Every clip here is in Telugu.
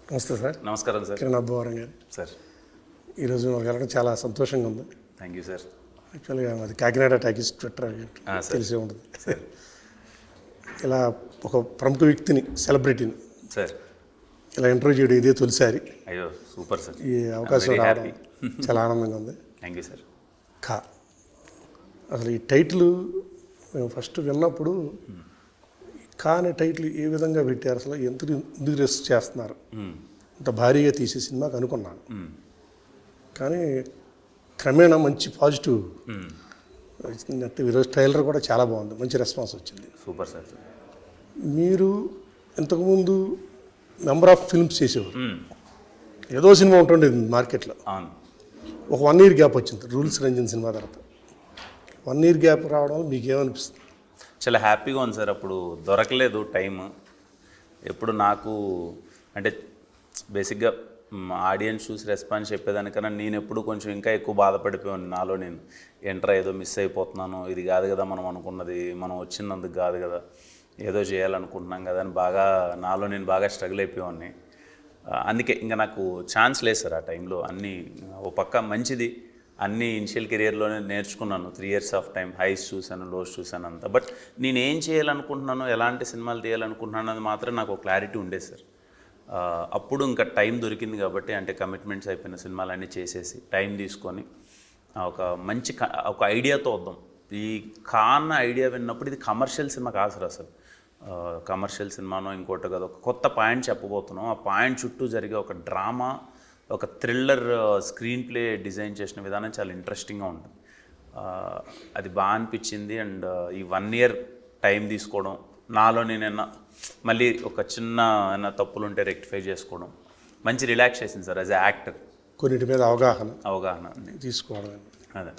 నమస్తే సార్. నమస్కారం సార్. కిరణ్ అబ్బవరం గారు సార్, ఈరోజు మనకు వెళ్ళడం చాలా సంతోషంగా ఉంది. Thank you sir. యాక్చువల్గా అది కాకినాడ టాకీస్ ట్విట్టర్ తెలిసే ఉంటుంది. సార్ ఇలా ఒక ప్రముఖ వ్యక్తిని, సెలబ్రిటీని సార్ ఇలా ఇంటర్వ్యూ చేయడం ఇదే తొలిసారి. అయ్యో సూపర్ సార్. ఈ అవకాశం రావడం చాలా ఆనందంగా ఉంది. Thank you sir. కా అసలు ఈ టైటిల్ మేము ఫస్ట్ విన్నప్పుడు కా అనే టైటిల్ ఏ విధంగా పెట్టారు, అసలు ఎందుకు రిస్క్ చేస్తున్నారు, అంత భారీగా తీసే సినిమాకి అనుకున్నాను. కానీ క్రమేణా మంచి పాజిటివ్ వచ్చిందంటే ఈరోజు ట్రైలర్ కూడా చాలా బాగుంది, మంచి రెస్పాన్స్ వచ్చింది. Super sir. మీరు ఇంతకుముందు నెంబర్ ఆఫ్ ఫిల్మ్స్ చేసేవారు, ఏదో సినిమా ఉంటుండేది మార్కెట్లో. అవును. ఒక 1 year గ్యాప్ వచ్చింది రూల్స్ రంజన్ సినిమా తర్వాత. 1 year గ్యాప్ రావడం వల్ల మీకు ఏమనిపిస్తుంది? చాలా హ్యాపీగా ఉంది సార్. అప్పుడు దొరకలేదు టైం. ఎప్పుడు నాకు అంటే బేసిక్గా ఆడియన్స్ చూసి రెస్పాన్స్ చెప్పేదానికన్నా నేను ఎప్పుడు కొంచెం ఇంకా ఎక్కువ బాధపడిపోయాను నాలో నేను. ఎంటర్ ఏదో మిస్ అయిపోతున్నాను, ఇది కాదు కదా మనం అనుకున్నది, మనం వచ్చినందుకు కాదు కదా, ఏదో చేయాలనుకుంటున్నాం కదా అని నాలో నేను బాగా స్ట్రగుల్ అయిపోయాన్ని. అందుకే ఇంకా నాకు ఛాన్స్ లేదు సార్ ఆ టైంలో. అన్నీ ఓ పక్క మంచిది, అన్నీ ఇనిషియల్ కెరియర్లోనే నేర్చుకున్నాను. 3 years ఆఫ్ టైం, హైస్ చూశాను, లోస్ చూశాను అంతా. బట్ నేను ఏం చేయాలనుకుంటున్నాను, ఎలాంటి సినిమాలు తీయాలనుకుంటున్నాను అది మాత్రం నాకు ఒక క్లారిటీ ఉండేది సార్. అప్పుడు ఇంకా టైం దొరికింది కాబట్టి, అంటే కమిట్మెంట్స్ అయిపోయిన సినిమాలన్నీ చేసేసి టైం తీసుకొని ఒక మంచి ఒక ఐడియాతో వద్దాం. ఈ కాన్న ఐడియా విన్నప్పుడు ఇది కమర్షియల్ సినిమా కాదు సార్ అసలు. కమర్షియల్ సినిమానో ఇంకోటి కదా, ఒక కొత్త పాయింట్ చెప్పబోతున్నాం. ఆ పాయింట్ చుట్టూ జరిగే ఒక డ్రామా, ఒక థ్రిల్లర్ స్క్రీన్ ప్లే డిజైన్ చేసిన విధానం చాలా ఇంట్రెస్టింగ్గా ఉంటుంది. అది బాగా అనిపించింది. అండ్ ఈ 1 year టైం తీసుకోవడం, నాలో నేనైనా మళ్ళీ ఒక చిన్న ఏమైనా తప్పులు ఉంటే రెక్టిఫై చేసుకోవడం, మంచి relaxation sir as a actor. కొన్నిటి మీద అవగాహన తీసుకోవడం. అదే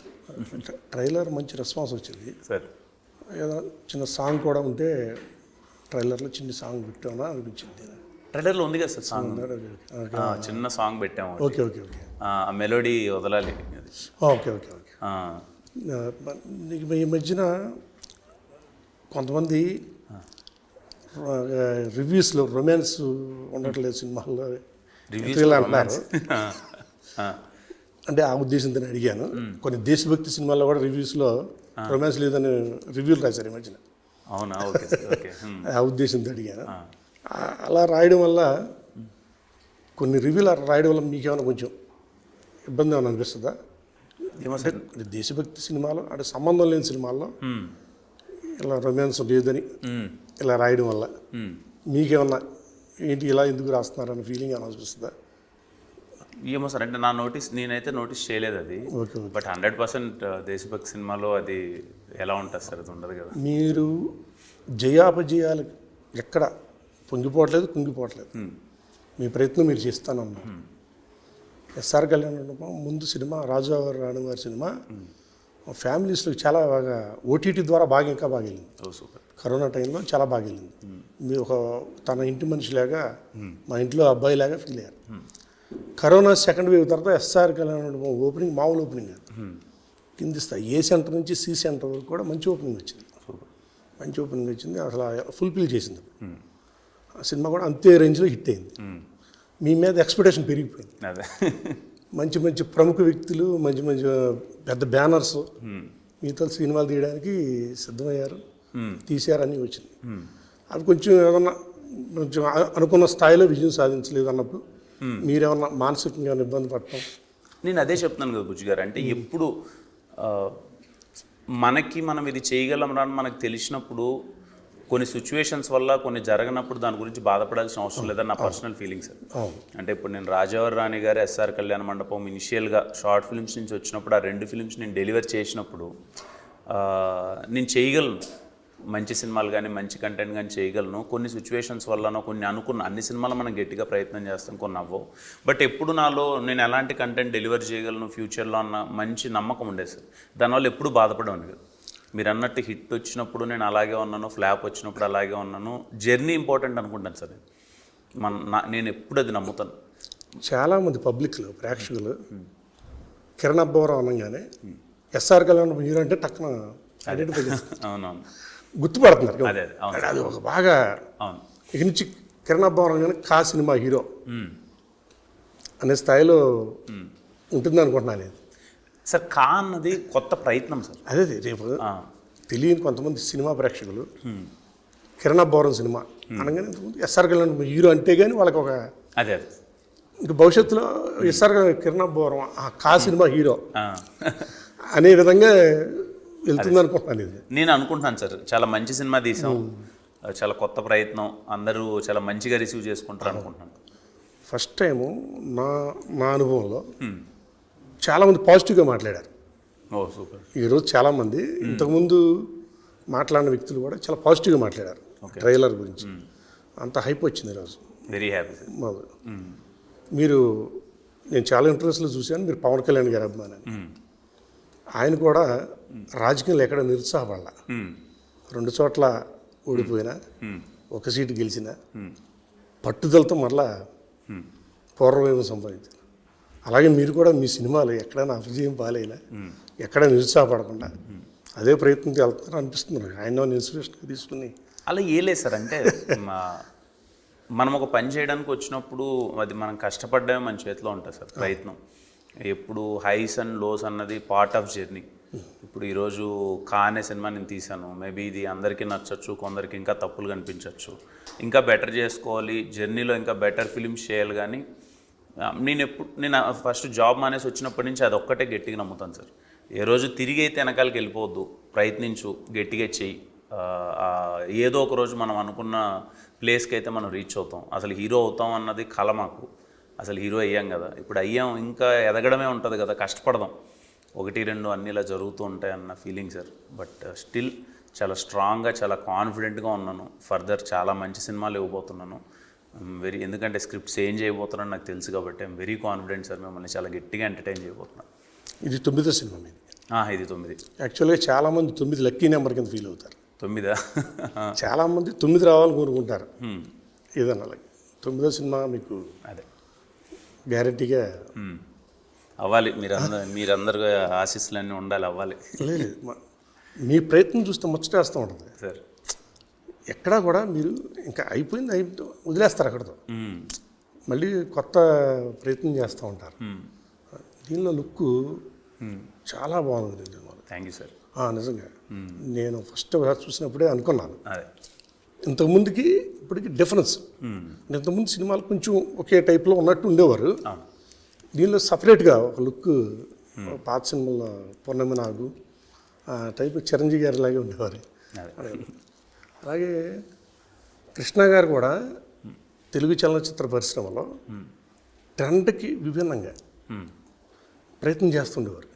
ట్రైలర్ మంచి రెస్పాన్స్ వచ్చింది సార్. ఏదో చిన్న సాంగ్ కూడా ఉంటే ట్రైలర్లో చిన్న సాంగ్ పెట్టామని అనిపించింది. ట్రైలర్లో ఉంది కదా సార్ సాంగ్, చిన్న సాంగ్ పెట్టాము. ఓకే ఓకే ఓకే మెలోడీ వదలాలి. ఓకే ఓకే ఓకే ఈ మధ్యన కొంతమంది రివ్యూస్లో రొమాన్స్ ఉండట్లేదు సినిమాల్లో అంటున్నారు. అంటే ఆ ఉద్దేశంతో అడిగాను. కొన్ని దేశభక్తి సినిమాల్లో కూడా రివ్యూస్లో రొమాన్స్ లేదని రివ్యూలు రాశారు ఈ మధ్యన. అవునా? Okay okay. ఆ ఉద్దేశంతో అడిగాను. అలా రాయడం వల్ల, కొన్ని రివ్యూలు రాయడం వల్ల మీకేమైనా కొంచెం ఇబ్బంది ఏమైనా అనిపిస్తుందా? ఏమో సార్, దేశభక్తి సినిమాలో అంటే సంబంధం లేని సినిమాల్లో ఇలా రొమాన్స్ లేదని ఇలా రాయడం వల్ల మీకేమన్నా ఏంటి ఇలా ఎందుకు రాస్తున్నారన్న ఫీలింగ్ ఏమైనా అనిపిస్తుందా? ఏమో సార్, అంటే నేనైతే నోటీస్ చేయలేదు అది. బట్ 100% దేశభక్తి సినిమాలో అది ఎలా ఉంటుంది సార్, అది ఉండదు కదా. మీరు జయాపజయాలు ఎక్కడ పొంగిపోవట్లేదు, కుంగిపోవట్లేదు. మీ ప్రయత్నం మీరు చేస్తానన్నారు. ఎస్ఆర్ కళ్యాణ్ ముందు సినిమా రాజావారి రాణివారి సినిమా ఫ్యామిలీస్లో చాలా బాగా ఓటీటీ ద్వారా ఇంకా బాగా వెళ్ళింది. సూపర్. కరోనా టైంలో చాలా బాగా వెళ్ళింది. మీరు ఒక తన ఇంటి మనిషిలాగా, మా ఇంట్లో అబ్బాయిలాగా ఫీల్ అయ్యారు. కరోనా సెకండ్ వేవ్ తర్వాత ఎస్ఆర్ కళ్యాణ్ ఓపెనింగ్ మామూలు ఓపెనింగ్ కాదు, కింది స్థాయి ఏ సెంటర్ నుంచి సి సెంటర్ వరకు కూడా మంచి ఓపెనింగ్ వచ్చింది. మంచి ఓపెనింగ్ వచ్చింది, అసలు ఫుల్ఫిల్ చేసింది. ఆ సినిమా కూడా అంతే రేంజ్లో హిట్ అయింది. మీ మీద ఎక్స్పెక్టేషన్ పెరిగిపోయింది. మంచి మంచి ప్రముఖ వ్యక్తులు, మంచి మంచి పెద్ద బ్యానర్స్ మీతో సినిమాలు తీయడానికి సిద్ధమయ్యారు, తీశారని వచ్చింది. అది కొంచెం ఏమన్నా కొంచెం అనుకున్న స్థాయిలో విజయం సాధించలేదు అన్నప్పుడు మీరేమన్నా మానసికంగా ఇబ్బంది పడటం? నేను అదే చెప్తున్నాను కదా బుజ్జి గారు, అంటే ఎప్పుడు మనం ఇది చేయగలం రాని మనకు తెలిసినప్పుడు, కొన్ని సిచ్యువేషన్స్ వల్ల కొన్ని జరగనప్పుడు దాని గురించి బాధపడాల్సిన అవసరం లేదని నా పర్సనల్ ఫీలింగ్స్. అంటే ఇప్పుడు నేను రాజావారి రాణి గారు, ఎస్ఆర్ కళ్యాణ మండపం ఇనిషియల్గా షార్ట్ ఫిల్మ్స్ నుంచి వచ్చినప్పుడు, ఆ 2 films నేను డెలివర్ చేసినప్పుడు నేను చేయగలను, మంచి సినిమాలు కానీ మంచి కంటెంట్ కానీ చేయగలను. కొన్ని సిచ్యువేషన్స్ వల్లనో, కొన్ని అన్ని సినిమాలు మనం గట్టిగా ప్రయత్నం చేస్తాం, కొన్ని అవ్వవు. బట్ ఎప్పుడు నాలో నేను ఎలాంటి కంటెంట్ డెలివర్ చేయగలను ఫ్యూచర్లో అన్న మంచి నమ్మకం ఉండేది సార్. దానివల్ల ఎప్పుడు బాధపడేవాడిని కదా. మీరు అన్నట్టు హిట్ వచ్చినప్పుడు నేను అలాగే ఉన్నాను, ఫ్లాప్ వచ్చినప్పుడు అలాగే ఉన్నాను. జర్నీ ఇంపార్టెంట్ అనుకుంటాను సార్. నేను ఎప్పుడు అది నమ్ముతాను. చాలామంది పబ్లిక్లో, ప్రేక్షకులు కిరణ్ అబ్బవరం అనగానే ఎస్ఆర్ కళ్యాణ్ హీరో అంటే టక్కున ఐడెంటిఫై చేస్తారు. అవునవును, గుర్తుపడుతున్నారు. అదే అది ఒక బాగా ఇక నుంచి కిరణ్ అబ్బవరం కానీ కా సినిమా హీరో అనే స్థాయిలో ఉంటుంది అనుకుంటున్నాను నేను. సార్ కా అన్నది కొత్త ప్రయత్నం సార్. అదే రేపు తెలియని కొంతమంది సినిమా ప్రేక్షకులు కిరణ్ అబ్బవరం సినిమా అనగానే ఎస్ఆర్ కళ్యాణ్ హీరో అంటే కానీ వాళ్ళకి ఒక అదే ఇంకా భవిష్యత్తులో ఎస్ఆర్ కిరణ్ అబ్బవరం ఆ కా సినిమా హీరో అనే విధంగా వెళ్తుంది అనుకుంటున్నాను. ఇది నేను అనుకుంటున్నాను సార్, చాలా మంచి సినిమా తీసాం, చాలా కొత్త ప్రయత్నం, అందరూ చాలా మంచిగా రిసీవ్ చేసుకుంటారు అనుకుంటున్నాను. ఫస్ట్ టైము నా అనుభవంలో చాలామంది పాజిటివ్గా మాట్లాడారు. ఓ సూపర్. ఈరోజు చాలామంది ఇంతకుముందు మాట్లాడిన వ్యక్తులు కూడా చాలా పాజిటివ్గా మాట్లాడారు ట్రైలర్ గురించి. అంత హైప్ వచ్చింది ఈరోజు. Very happy. మీరు నేను చాలా ఇంటర్వ్యూస్లో చూశాను, మీరు పవన్ కళ్యాణ్ గారి అభిమాని. ఆయన కూడా రాజకీయాలు ఎక్కడ నిరుత్సాహపడాల, 2 చోట్ల ఓడిపోయినా, 1 సీటు గెలిచినా పట్టుదలతో మరలా పూర్వవేమం సంపాదించారు. అలాగే మీరు కూడా మీ సినిమాలు ఎక్కడైనా అపజయం పాలైనా ఎక్కడ నిరుత్సాహపడకుండా అదే ప్రయత్నం వెళ్తారని అనిపిస్తుంది నాకు. ఆయన ఇన్స్పిరేషన్గా తీసుకుని అలా ఏలేదు సార్. అంటే మనం ఒక పని చేయడానికి వచ్చినప్పుడు అది మనం కష్టపడ్డమే మన చేతిలో ఉంటుంది సార్. ప్రయత్నం ఎప్పుడు హైస్ అండ్ లోస్ అన్నది పార్ట్ ఆఫ్ జర్నీ. ఇప్పుడు ఈరోజు కా అనే సినిమా నేను తీశాను, మేబీ ఇది అందరికీ నచ్చచ్చు, కొందరికి ఇంకా తప్పులు కనిపించవచ్చు, ఇంకా బెటర్ చేసుకోవాలి, జర్నీలో ఇంకా బెటర్ ఫిలిమ్స్ చేయాలి. కానీ నేను ఫస్ట్ జాబ్ మానేసి వచ్చినప్పటి నుంచి అది ఒక్కటే గట్టిగా నమ్ముతాను సార్. ఏ రోజు తిరిగి అయితే వెనకాలకి వెళ్ళిపోవద్దు, ప్రయత్నించు, గట్టిగా చెయ్యి. ఏదో ఒక రోజు మనం అనుకున్న ప్లేస్కి అయితే మనం రీచ్ అవుతాం. అసలు హీరో అవుతాం అన్నది కల మాకు. అసలు హీరో అయ్యాం కదా, ఇప్పుడు అయ్యాం, ఇంకా ఎదగడమే ఉంటుంది కదా, కష్టపడదాం. 1, 2 అన్నీ ఇలా జరుగుతూ ఉంటాయి అన్న ఫీలింగ్ సార్. బట్ స్టిల్ చాలా స్ట్రాంగ్గా, చాలా కాన్ఫిడెంట్గా ఉన్నాను. ఫర్దర్ చాలా మంచి సినిమాలు ఇవ్వబోతున్నాను. ఎందుకంటే స్క్రిప్ట్స్ ఏం చేయబోతున్నాను నాకు తెలుసు కాబట్టి ఐఎమ్ వెరీ కాన్ఫిడెంట్ సార్. మిమ్మల్ని చాలా గట్టిగా ఎంటర్టైన్ చేయబోతున్నాను. ఇది 9వ సినిమా మీది? ఇది 9. యాక్చువల్గా చాలామంది 9 లక్కీ నెంబర్ కింద ఫీల్ అవుతారు. 9 చాలామంది 9 రావాలని కోరుకుంటారు. ఏదన్నా 9వ సినిమా మీకు అదే గ్యారెంటీగా అవ్వాలి. మీరందరూ ఆశీస్సులన్నీ ఉండాలి, అవ్వాలి. లేదు, మీ ప్రయత్నం చూస్తే ముచ్చటేస్తూ ఉంటుంది సార్. ఎక్కడా కూడా మీరు ఇంకా అయిపోయింది వదిలేస్తారు, అక్కడితో మళ్ళీ కొత్త ప్రయత్నం చేస్తూ ఉంటారు. దీనిలో లుక్ చాలా బాగుంది. Thank you sir. నిజంగా నేను ఫస్ట్ చూసినప్పుడే అనుకున్నాను, అదే ఇంతకుముందుకి ఇప్పటికి డిఫరెన్స్. ఇంతకుముందు సినిమాలు కొంచెం ఒకే టైప్లో ఉన్నట్టు ఉండేవారు. దీనిలో సపరేట్గా ఒక లుక్, పాత సినిమాలో పూర్ణమి నాగు టైప్ చిరంజీవి గారి లాగే ఉండేవారు. అలాగే కృష్ణ గారు కూడా తెలుగు చలనచిత్ర పరిశ్రమలో ట్రెండ్కి విభిన్నంగా ప్రయత్నం చేస్తుండేవారు.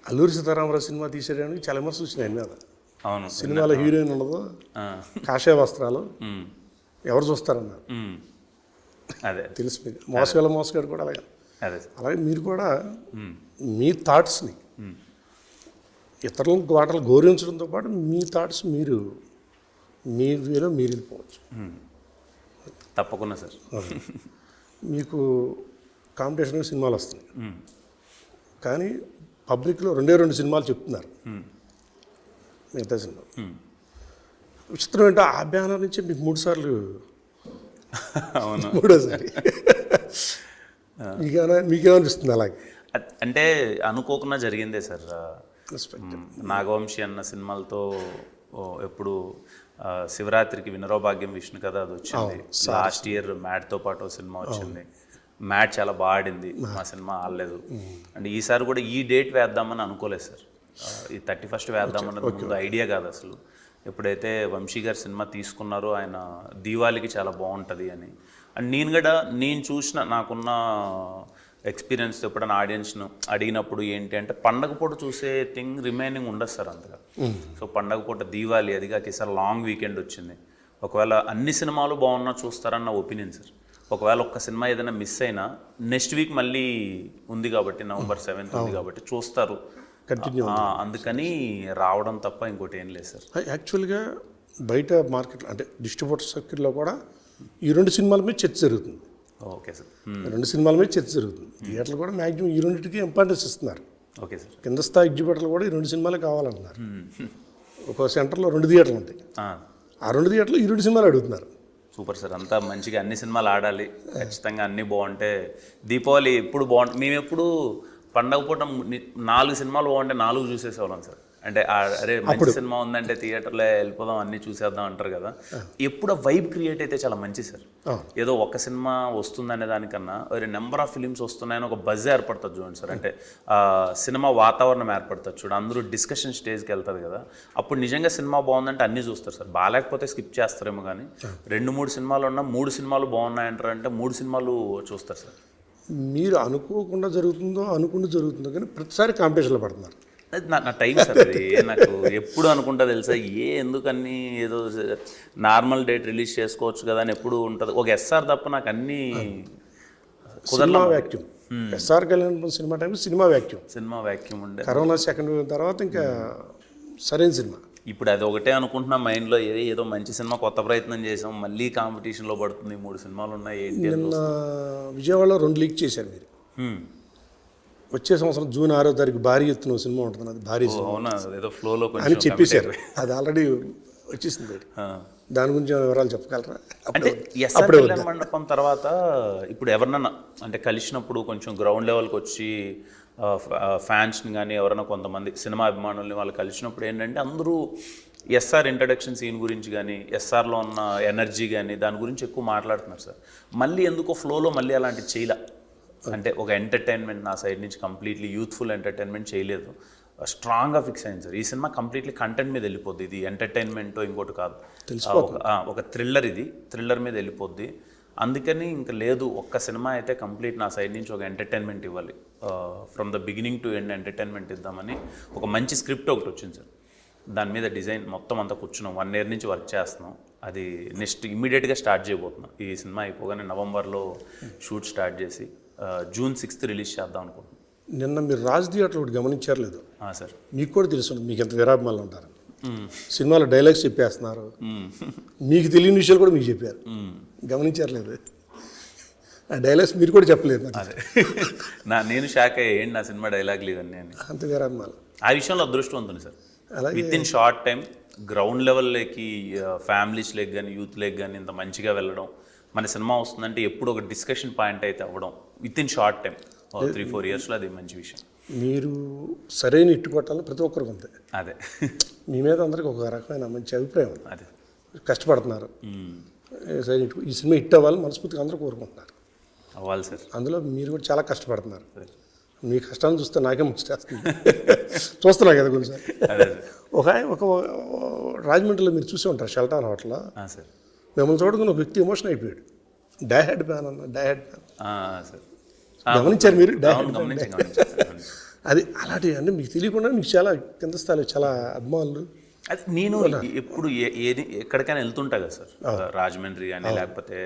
అల్లూరి సీతారామరాజు సినిమా తీసేయడానికి చాలా విమర్శలు వచ్చినాయి ఆయన మీద. అవును, సినిమాలో హీరోయిన్ ఉండదు, కాషాయ వస్త్రాలు, ఎవరు చూస్తారన్నారు. అదే తెలుసు మీకు. మోసగాడు కూడా అలాగే. అలాగే మీరు కూడా మీ థాట్స్ని ఇతరులకు వాటలు గౌరవించడంతో పాటు మీ థాట్స్ మీరు మీ వేలో మీరు వెళ్ళిపోవచ్చు. తప్పకుండా సార్. మీకు కాంపిటీషన్ సినిమాలు వస్తున్నాయి, కానీ పబ్లిక్లో 2 సినిమాలు చెప్తున్నారు. మిగతా సినిమా విచిత్రం ఏంటో ఆ బ్యానర్ నుంచి మీకు 3 సార్లు, అవును, 3వసారి మీకేమనిపిస్తుంది? అలాగే అంటే అనుకోకుండా జరిగిందే సార్. నాగవంశి అన్న సినిమాలతో ఎప్పుడు శివరాత్రికి వినరో భాగ్యం విష్ణు కథ అది వచ్చింది. లాస్ట్ ఇయర్ మ్యాట్తో పాటు సినిమా వచ్చింది. మ్యాట్ చాలా బాగా ఆడింది, మా సినిమా ఆడలేదు. అండ్ ఈసారి కూడా ఈ డేట్ వేద్దామని అనుకోలేదు సార్. ఈ 31st వేద్దామన్నది ముందు ఐడియా కాదు అసలు. ఎప్పుడైతే వంశీ గారు సినిమా తీసుకున్నారో ఆయన దీవాళికి చాలా బాగుంటుంది అని. అండ్ నేను చూసిన నాకున్న ఎక్స్పీరియన్స్ ఎప్పుడైనా ఆడియన్స్ను అడిగినప్పుడు ఏంటి అంటే పండగ పూట చూసే థింగ్ రిమైనింగ్ ఉండదు సార్ అంతగా. సో పండగ పూట దీవాళి, అది కాక ఈసారి లాంగ్ వీకెండ్ వచ్చింది. ఒకవేళ అన్ని సినిమాలు బాగున్నా చూస్తారన్న ఒపీనియన్ సార్. ఒకవేళ ఒక్క సినిమా ఏదైనా మిస్ అయినా నెక్స్ట్ వీక్ మళ్ళీ ఉంది కాబట్టి, November 7th ఉంది కాబట్టి చూస్తారు, కంటిన్యూ. అందుకని రావడం తప్ప ఇంకోటి ఏం లేదు సార్. యాక్చువల్గా బయట మార్కెట్లో అంటే డిస్ట్రిబ్యూటర్ సర్కిల్లో కూడా ఈ 2 సినిమాల మీద చర్చ జరుగుతుంది. Okay sir. 2 సినిమాల మీద చర్చ జరుగుతుంది. థియేటర్లు కూడా మ్యాక్సిమం ఈ 2టికి ఇంపార్టెన్స్ ఇస్తున్నారు. Okay sir. కింద స్థాయి ఎగ్జిబ్యూటర్లు కూడా ఈ 2 సినిమాలే కావాలంటున్నారు. ఒక సెంటర్లో 2 థియేటర్లు ఉంటాయి, ఆ 2 థియేటర్లు ఈ 2 సినిమాలు అడుగుతున్నారు. సూపర్ సార్, అంతా మంచిగా అన్ని సినిమాలు ఆడాలి, ఖచ్చితంగా అన్నీ బాగుంటే దీపావళి ఎప్పుడు బాగుంటుంది. మేము ఎప్పుడు పండగ పూట 4 సినిమాలు బాగుంటే 4 చూసేసేవాళ్ళం సార్. అంటే అరే మంచి సినిమా ఉందంటే థియేటర్లో వెళ్ళిపోదాం అన్నీ చూసేద్దాం అంటారు కదా. ఎప్పుడు వైబ్ క్రియేట్ అయితే చాలా మంచి సార్. ఏదో ఒక సినిమా వస్తుందనే దానికన్నా నెంబర్ ఆఫ్ ఫిలిమ్స్ వస్తున్నాయని ఒక బజ్ ఏర్పడుతుంది చూడండి సార్. అంటే సినిమా వాతావరణం ఏర్పడుతుంది చూడండి, అందరూ డిస్కషన్ స్టేజ్కి వెళ్తుంది కదా. అప్పుడు నిజంగా సినిమా బాగుందంటే అన్నీ చూస్తారు సార్. బాగాలేకపోతే స్కిప్ చేస్తారేమో, కానీ 2-3 సినిమాలు ఉన్నా 3 సినిమాలు బాగున్నాయంటారంటే 3 సినిమాలు చూస్తారు సార్. మీరు అనుకోకుండా జరుగుతుందో అనుకుంటూ జరుగుతుందో కానీ ప్రతిసారి కాంపిటీషన్లో పడుతున్నారు. అది నా టైం సార్. అది నాకు ఎప్పుడు అనుకుంటా తెలుసా, ఎందుకన్నీ ఏదో నార్మల్ డేట్ రిలీజ్ చేసుకోవచ్చు కదా అని ఎప్పుడు ఉంటుంది. ఒక ఎస్ఆర్ తప్ప నాకు అన్నీ cinema vacuum. SR Kalyan cinema time cinema vacuum ఉండే. కరోనా సెకండ్ వేవ్ తర్వాత ఇంకా సరైన సినిమా. ఇప్పుడు అది ఒకటే అనుకుంటున్నా మైండ్లో, ఏదో మంచి సినిమా కొత్త ప్రయత్నం చేసాం, మళ్ళీ కాంపిటీషన్లో పడుతుంది, 3 సినిమాలు ఉన్నాయి ఏంటి. నిన్న విజయవాడలో 2 లీక్ చేశారు మీరు. వచ్చే సంవత్సరం జూన్ 6వ తారీఖు భారీ ఎత్తున సినిమా ఉంటుంది, అది భారీ అవునా ఏదో ఫ్లోలో అని చెప్పేశారు. అది ఆల్రెడీ వచ్చేసింది బయట. దాని గురించి వివరాలు చెప్పగలరా? అంటే ఎస్ఆర్ కళ్యాణ మండపం తర్వాత ఇప్పుడు ఎవరినన్నా అంటే కలిసినప్పుడు కొంచెం గ్రౌండ్ లెవెల్కి వచ్చి ఫ్యాన్స్ని కానీ ఎవరైనా కొంతమంది సినిమా అభిమానుల్ని వాళ్ళు కలిసినప్పుడు ఏంటంటే అందరూ ఎస్ఆర్ ఇంట్రడక్షన్ సీన్ గురించి కానీ ఎస్ఆర్లో ఉన్న ఎనర్జీ కానీ దాని గురించి ఎక్కువ మాట్లాడుతున్నారు సార్. మళ్ళీ ఎందుకో ఫ్లోలో మళ్ళీ అలాంటి చేయలే. అంటే ఒక ఎంటర్టైన్మెంట్ నా సైడ్ నుంచి కంప్లీట్లీ యూత్ఫుల్ ఎంటర్టైన్మెంట్ చేయలేదు, స్ట్రాంగ్గా ఫిక్స్ అయింది సార్. ఈ సినిమా కంప్లీట్లీ కంటెంట్ మీద వెళ్ళిపోద్ది, ఇది ఎంటర్టైన్మెంట్ ఇంకోటి కాదు, ఒక థ్రిల్లర్, ఇది థ్రిల్లర్ మీద వెళ్ళిపోద్ది. అందుకని ఇంకా లేదు, ఒక్క సినిమా అయితే కంప్లీట్ నా సైడ్ నుంచి ఒక ఎంటర్టైన్మెంట్ ఇవ్వాలి, from the beginning to end entertainment ఇద్దామని ఒక మంచి స్క్రిప్ట్ ఒకటి వచ్చింది సార్. దాని మీద డిజైన్ మొత్తం అంతా కూర్చున్నాం, 1 year నుంచి వర్క్ చేస్తున్నాం. అది నెక్స్ట్ ఇమ్మీడియట్గా స్టార్ట్ చేయబోతున్నాం. ఈ సినిమా అయిపోగానే నవంబర్లో షూట్ స్టార్ట్ చేసి జూన్ 6th రిలీజ్ చేద్దాం అనుకుంటున్నాం. నిన్న మీరు రాజ్ థియేటర్ ఒకటి గమనించారు లేదు సార్? మీకు కూడా తెలుసు, మీకు ఎంత వీరాభిమానులు ఉంటారు. సినిమాలో డైలాగ్స్ చెప్పేస్తున్నారు, మీకు తెలియని విషయాలు కూడా మీకు చెప్పారు, గమనించారు లేదు? ఆ డైలాగ్స్ మీరు కూడా చెప్పలేదు. అదే నేను షాక్ అయ్యా, ఏంటి నా సినిమా డైలాగ్ లేదని. అంత వీరాభిమానులు ఆ విషయంలో అదృష్టవంతుని sir. With in short time ground లెవెల్లోకి ఫ్యామిలీస్ లేక్ కానీ యూత్ లేక్ కానీ ఇంత మంచిగా వెళ్ళడం, మన సినిమా వస్తుందంటే ఎప్పుడు ఒక డిస్కషన్ పాయింట్ అయితే అవ్వడం విత్ ఇన్ షార్ట్ టైం 3-4 yearsలో, అది మంచి విషయం. మీరు సరైన ఇట్టు కొట్టాలని ప్రతి ఒక్కరికి ఉంది. అదే మీ మీద అందరికి ఒక రకమైన మంచి అభిప్రాయం ఉంది. అదే కష్టపడుతున్నారు, సరైన ఈ సినిమా హిట్ అవ్వాలని మనస్ఫూర్తిగా అందరూ కోరుకుంటున్నారు. అవ్వాలి సార్. అందులో మీరు కూడా చాలా కష్టపడుతున్నారు. మీ కష్టాలను చూస్తే నాకే ముచ్చేస్తుంది. చూస్తున్నా కదా కొంచెం. ఒక రాజమండ్రిలో మీరు చూసే ఉంటారు, షెల్టాన్ హోటల్లో సార్. మిమ్మల్ని చూడకుండా ఒక వ్యక్తి ఎమోషన్ అయిపోయాడు. డైహెడ్ ఫ్యాన్ అన్న, డైహెడ్ ఫ్యాన్ సార్. గమనించారు మీరు? అది అలాంటివి అంటే మీకు తెలియకుండా మీకు చాలా కింద స్థాయిలో చాలా అభిమానులు. అది నేను ఎప్పుడు ఎక్కడికైనా వెళ్తుంటా కదా సార్, రాజమండ్రి కానీ లేకపోతే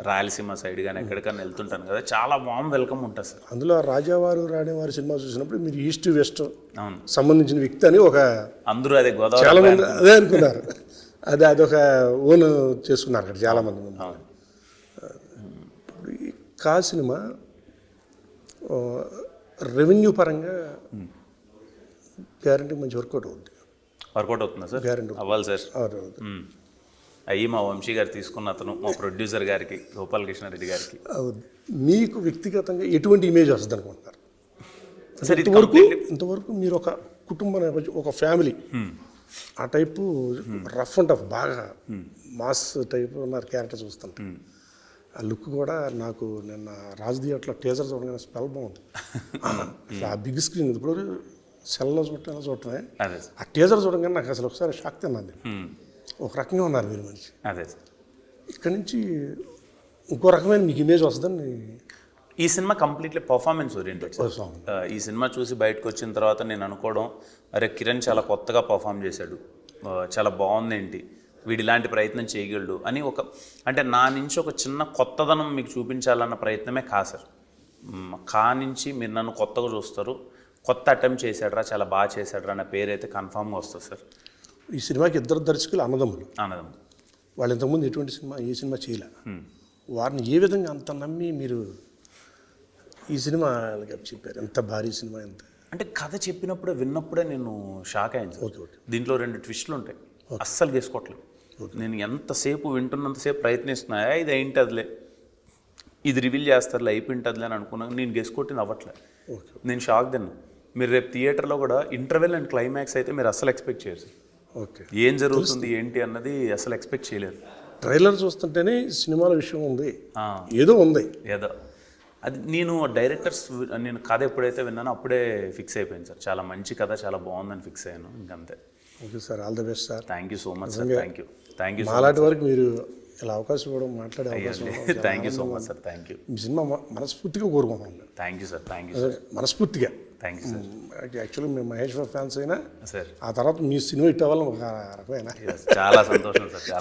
రాయలసీమ సైడ్ కానీ ఎక్కడికైనా వెళ్తుంటాను కదా, చాలా వామ్ వెల్కమ్ ఉంటుంది సార్. అందులో రాజావారు రాణివారి సినిమా చూసినప్పుడు మీరు ఈస్ట్ వెస్ట్ సంబంధించిన వ్యక్తి అని ఒక అందరూ అదే గోదావరి చాలా మంది అదే అనుకున్నారు. అదొక ఓన్ చేసుకున్నారు అక్కడ చాలామంది. ఇప్పుడు ఈ కా సినిమా రెవెన్యూ పరంగా గ్యారంటీ మంచి వర్కౌట్ అవుతుందా సార్? గ్యారంటీ అవ్వాలి సార్. అయ్యి మా వంశీ గారు తీసుకున్న అతను, మా ప్రొడ్యూసర్ గారికి, గోపాలకృష్ణారెడ్డి గారికి. మీకు వ్యక్తిగతంగా ఎటువంటి ఇమేజ్ వస్తుంది అనుకుంటున్నారు? ఇంతవరకు మీరు ఒక కుటుంబ నేపథ్యం, ఒక ఫ్యామిలీ ఆ టైపు రఫ్ అండ్ టఫ్ బాగా మాస్ టైప్ ఉన్నారు క్యారెక్టర్ చూస్తుంటే. ఆ లుక్ కూడా నాకు నిన్న రాజ్ థియేటర్లో టీజర్ చూడగానే స్పెల్ బాగుంది. ఆ బిగ్ స్క్రీన్ ఇప్పుడు సెల్లో చూడటమే, ఆ టీజర్ చూడగానే నాకు అసలు ఒకసారి షాక్ తిన్నాను. ఒక రకంగా ఉన్నారు మీరు మనిషి. అదే ఇక్కడి నుంచి ఇంకో రకమైన మీకు ఇమేజ్ వస్తుందని. ఈ సినిమా కంప్లీట్లీ పర్ఫార్మెన్స్ ఓరియంటెడ్. ఈ సినిమా చూసి బయటకు వచ్చిన తర్వాత నేను అనుకోవడం, అరే కిరణ్ చాలా కొత్తగా పర్ఫామ్ చేశాడు, చాలా బాగుంది, ఏంటి వీడు ఇలాంటి ప్రయత్నం చేయగలడు అని అంటే నా నుంచి ఒక చిన్న కొత్తదనం మీకు చూపించాలన్న ప్రయత్నమే కా సార్. నుంచి మీరు నన్ను కొత్తగా చూస్తారు, కొత్త అటెంప్ట్ చేశాడరా, చాలా బాగా చేశాడరా అన్న పేరు అయితే కన్ఫామ్గా వస్తుంది సార్. ఈ సినిమాకి 2 దర్శకులు అన్నదమ్ములు. వాళ్ళు ఇంతకుముందు ఎటువంటి ఏ సినిమా చేయలే. వారిని ఏ విధంగా అంత నమ్మి మీరు ఈ సినిమా చెప్పారు? ఎంత భారీ సినిమా, ఎంత అంటే కథ చెప్పినప్పుడే విన్నప్పుడే నేను షాక్ అయ్యాను సార్. దీంట్లో 2 ట్విస్టులు ఉంటాయి, అస్సలు గెసుకోవట్లేదు. నేను ఎంతసేపు వింటున్నంతసేపు ప్రయత్నిస్తున్నా ఇది ఏంటి అదిలే, ఇది రివీల్ చేస్తారులే, అయిపోయింటదిలే అని అనుకున్నాను. నేను గెస్ కొట్టింది అవ్వట్లే. నేను షాక్ తిన్నా. మీరు రేపు థియేటర్లో కూడా ఇంటర్వెల్ అండ్ క్లైమాక్స్ అయితే మీరు అస్సలు ఎక్స్పెక్ట్ చేయరు. ఓకే, ఏం జరుగుతుంది ఏంటి అన్నది అసలు ఎక్స్పెక్ట్ చేయలేరు. ట్రైలర్ చూస్తుంటేనే సినిమాల విషయం ఉంది, ఏదో ఉంది. ఏదో అది నేను డైరెక్టర్స్ నేను కథ ఎప్పుడైతే విన్నానో అప్పుడే ఫిక్స్ అయిపోయింది సార్. చాలా మంచి కథ, చాలా బాగుందని ఫిక్స్ అయ్యాను. ఇంకంతే. Okay sir, all the best sir. Thank you so much sir. Thank you అలాంటి వరకు మీరు ఇలా అవకాశం ఇవ్వడం, మాట్లాడే అవకాశం thank you so much sir. Thank you. మీ సినిమా మనస్ఫూర్తిగా కోరుకుంటున్నాను. Thank you sir. Thank you sir. మనస్ఫూర్తిగా. Thank you sir. యాక్చువల్లీ మేము మహేష్ బాబు ఫ్యాన్స్ అయినా సార్ ఆ తర్వాత మీ సినిమా హిట్ అవ్వాలని ఒక రకమైన చాలా సంతోషం సార్. చాలా